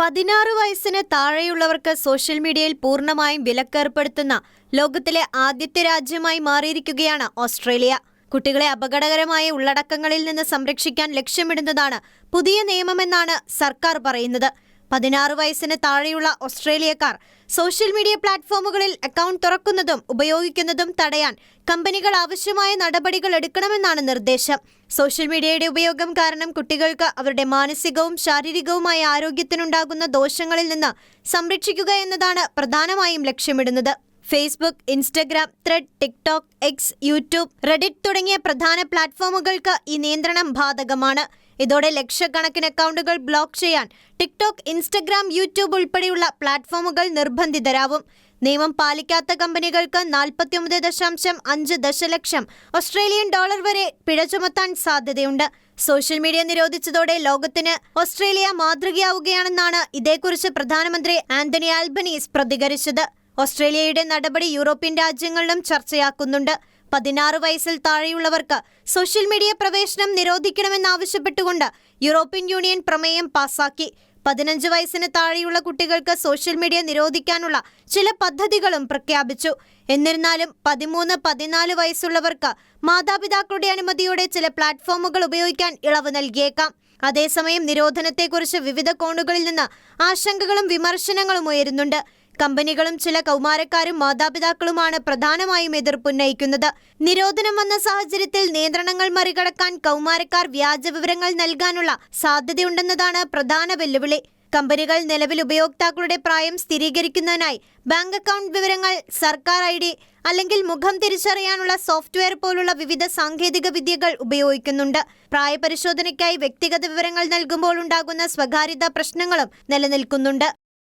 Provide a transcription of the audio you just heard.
16 വയസ്സിന് താഴെയുള്ളവർക്ക് സോഷ്യൽ മീഡിയയിൽ പൂർണ്ണമായും വിലക്കേർപ്പെടുത്തുന്ന ലോകത്തിലെ ആദ്യത്തെ രാജ്യമായി മാറിയിരിക്കുകയാണ് ഓസ്ട്രേലിയ. കുട്ടികളെ അപകടകരമായ ഉള്ളടക്കങ്ങളിൽ നിന്ന് സംരക്ഷിക്കാൻ ലക്ഷ്യമിടുന്നതാണ് പുതിയ നിയമമെന്നാണ് സർക്കാർ പറയുന്നത്. 16 വയസ്സിന് താഴെയുള്ള ഓസ്ട്രേലിയക്കാർ സോഷ്യൽ മീഡിയ പ്ലാറ്റ്ഫോമുകളിൽ അക്കൗണ്ട് തുറക്കുന്നതും ഉപയോഗിക്കുന്നതും തടയാൻ കമ്പനികൾ ആവശ്യമായ നടപടികൾ എടുക്കണമെന്നാണ് നിർദ്ദേശം. സോഷ്യൽ മീഡിയയുടെ ഉപയോഗം കാരണം കുട്ടികൾക്ക് അവരുടെ മാനസികവും ശാരീരികവുമായ ആരോഗ്യത്തിനുണ്ടാകുന്ന ദോഷങ്ങളിൽ നിന്ന് സംരക്ഷിക്കുക എന്നതാണ് പ്രധാനമായും ലക്ഷ്യമിടുന്നത്. Facebook, Instagram, thread, TikTok, X, YouTube, Reddit തുടങ്ങിയ പ്രധാന പ്ലാറ്റ്ഫോമുകൾക്ക് ഈ നിയന്ത്രണം ബാധകമാണ്. ഇതോടെ ലക്ഷക്കണക്കിന് അക്കൗണ്ടുകൾ ബ്ലോക്ക് ചെയ്യാൻ ടിക്ടോക്ക്, ഇൻസ്റ്റഗ്രാം, യൂട്യൂബ് ഉൾപ്പെടെയുള്ള പ്ലാറ്റ്ഫോമുകൾ നിർബന്ധിതരാവും. നിയമം പാലിക്കാത്ത കമ്പനികൾക്ക് 49.5 ദശലക്ഷം ഓസ്ട്രേലിയൻ ഡോളർ വരെ പിഴ ചുമത്താൻ സാധ്യതയുണ്ട്. സോഷ്യൽ മീഡിയ നിരോധിച്ചതോടെ ലോകത്തിന് ഓസ്ട്രേലിയ മാതൃകയാവുകയാണെന്നാണ് ഇതേക്കുറിച്ച് പ്രധാനമന്ത്രി ആന്റണി ആൽബനീസ് പ്രതികരിച്ചത്. ഓസ്ട്രേലിയയുടെ നടപടി യൂറോപ്യൻ രാജ്യങ്ങളിലും ചർച്ചയാക്കുന്നുണ്ട്. 16 വയസ്സിൽ താഴെയുള്ളവർക്ക് സോഷ്യൽ മീഡിയ പ്രവേശനം നിരോധിക്കണമെന്നാവശ്യപ്പെട്ടുകൊണ്ട് യൂറോപ്യൻ യൂണിയൻ പ്രമേയം പാസാക്കി. 15 വയസ്സിന് താഴെയുള്ള കുട്ടികൾക്ക് സോഷ്യൽ മീഡിയ നിരോധിക്കാനുള്ള ചില പദ്ധതികളും പ്രഖ്യാപിച്ചു. എന്നിരുന്നാലും 13, 14 വയസ്സുള്ളവർക്ക് മാതാപിതാക്കളുടെ അനുമതിയോടെ ചില പ്ലാറ്റ്ഫോമുകൾ ഉപയോഗിക്കാൻ ഇളവ് നൽകിയേക്കാം. അതേസമയം നിരോധനത്തെക്കുറിച്ച് വിവിധ കോണുകളിൽ നിന്ന് ആശങ്കകളും വിമർശനങ്ങളും ഉയരുന്നുണ്ട്. കമ്പനികളും ചില കൗമാരക്കാരും മാതാപിതാക്കളുമാണ് പ്രധാനമായും എതിർപ്പുന്നയിക്കുന്നത്. നിരോധനം വന്ന സാഹചര്യത്തിൽ നിയന്ത്രണങ്ങൾ മറികടക്കാൻ കൗമാരക്കാർ വ്യാജ വിവരങ്ങൾ നൽകാനുള്ള സാധ്യതയുണ്ടെന്നതാണ് പ്രധാന വെല്ലുവിളി. കമ്പനികൾ നിലവിൽ ഉപയോക്താക്കളുടെ പ്രായം സ്ഥിരീകരിക്കുന്നതിനായി ബാങ്ക് അക്കൗണ്ട് വിവരങ്ങൾ, സർക്കാർ ID അല്ലെങ്കിൽ മുഖം തിരിച്ചറിയാനുള്ള സോഫ്റ്റ്വെയർ പോലുള്ള വിവിധ സാങ്കേതിക വിദ്യകൾ ഉപയോഗിക്കുന്നുണ്ട്. പ്രായപരിശോധനയ്ക്കായി വ്യക്തിഗത വിവരങ്ങൾ നൽകുമ്പോൾ ഉണ്ടാകുന്ന സ്വകാര്യതാ പ്രശ്നങ്ങളും നിലനിൽക്കുന്നുണ്ട്.